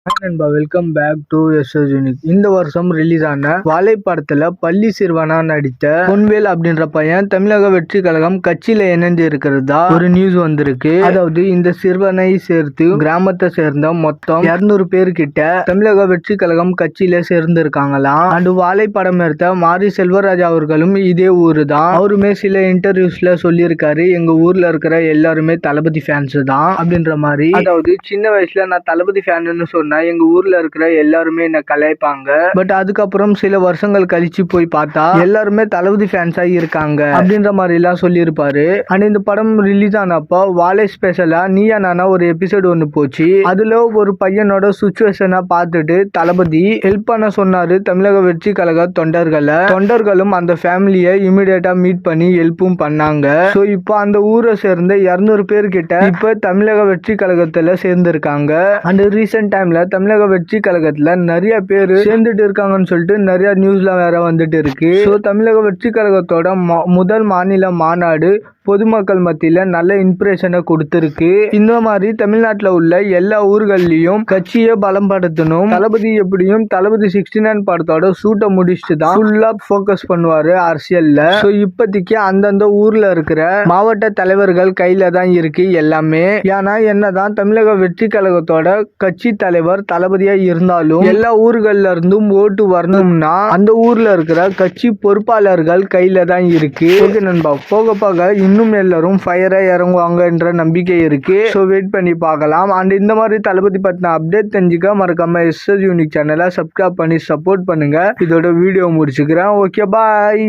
நண்பா welcome back to SS unique. இந்த வருஷம் ரிலீஸ் ஆன வாழை படத்துல பள்ளி சிறுவனா நடித்த பொன்வேல் அப்படின்ற பையன் தமிழக வெற்றி கழகம் கட்சியில இணைந்து இருக்கிறதா ஒரு நியூஸ் வந்திருக்கு. அதாவது இந்த சிறுவனை சேர்த்து கிராமத்தை சேர்ந்த மொத்தம் 200 பேர் கிட்ட தமிழக வெற்றி கழகம் கட்சியில சேர்ந்து இருக்காங்களாம். அண்ட் வாழை படம் எடுத்த மாரி செல்வராஜ் அவர்களும் இதே ஊரு தான். அவருமே சில இன்டர்வியூஸ்ல சொல்லியிருக்காரு, எங்க ஊர்ல இருக்கிற எல்லாருமே தளபதி ஃபேன்ஸ் தான் அப்படின்ற மாதிரி. அதாவது சின்ன வயசுல நான் தளபதி ஃபேன்னு சொன்ன எங்க ஊர்ல இருக்கிற எல்லாருமே என்ன கலாய்ப்பாங்க. பட் அதுக்கப்புறம் சில வருஷங்கள் கழிச்சு போய் பார்த்தா எல்லாருமே தளபதி ஃபேன்ஸா இருக்காங்க அப்படின்ற மாதிரி எல்லாம் சொல்லியிருப்பாரு. அண்ட் இந்த படம் ரிலீஸ் ஆனப்போ வாழை ஸ்பெஷலா நீயா நானா ஒரு எபிசோடு ஒன்று போச்சு. அதுல ஒரு பையனோட சுச்சுவேஷனை பார்த்துட்டு தளபதி ஹெல்ப் பண்ண சொன்னாரு தமிழக வெற்றி கழக தொண்டர்களும் அந்த ஃபேமிலியை இமிடியேட்டா மீட் பண்ணி ஹெல்ப்பும் பண்ணாங்க. ஸோ இப்போ அந்த ஊரை சேர்ந்த 200 பேர் கிட்ட இப்ப தமிழக வெற்றி கழகத்துல சேர்ந்திருக்காங்க. அண்ட் ரீசெண்ட் டைம்ல தமிழக வெற்றி கழகத்துல நிறைய பேர் சேர்ந்துட்டு இருக்காங்கன்னு சொல்லிட்டு நிறைய நியூஸ்ல வேற வந்துட்டு இருக்கு. ஸோ தமிழக வெற்றி கழகத்தோட முதல் மாநில மாநாடு பொதுமக்கள் மத்தியில நல்ல இம்ப்ரெஷனை கொடுத்திருக்கு. இந்த மாதிரி தமிழ்நாட்டில் உள்ள எல்லா ஊர்கள்லயும் கட்சியை பலப்படுத்தணும். தளபதி எப்படியும் தளபதி 69 படத்தோட ஷூட்டை முடிச்சுட்டு தான் ஃபுல்லா போக்கஸ் பண்ணுவாரு அரசியல்ல. ஸோ இப்போதைக்கு அந்தந்த ஊர்ல இருக்கிற மாவட்ட தலைவர்கள் கையில தான் இருக்கு எல்லாமே. ஏன்னா என்னதான் தமிழக வெற்றி கழகத்தோட கட்சி தலைவர் தளபதியா இருந்தாலும் எல்லா ஊர்கள்ல இருந்தும் ஓட்டு வரணும்னா அந்த ஊர்ல இருக்கிற கட்சி பொறுப்பாளர்கள் கையில தான் இருக்கு. நண்பா போக போக இன்னும் எல்லாரும் ஃபயரா இறங்குவாங்க என்ற நம்பிக்கை இருக்கு. ஸோ வெயிட் பண்ணி பார்க்கலாம். அண்ட் இந்த மாதிரி தளபதி பத்தின அப்டேட் தெரிஞ்சுக்க மறக்காம எஸ்எஸ் யூனிக் சேனலை சப்ஸ்கிரைப் பண்ணி சப்போர்ட் பண்ணுங்க. இதோட வீடியோ முடிச்சுக்கிறேன். Okay bye.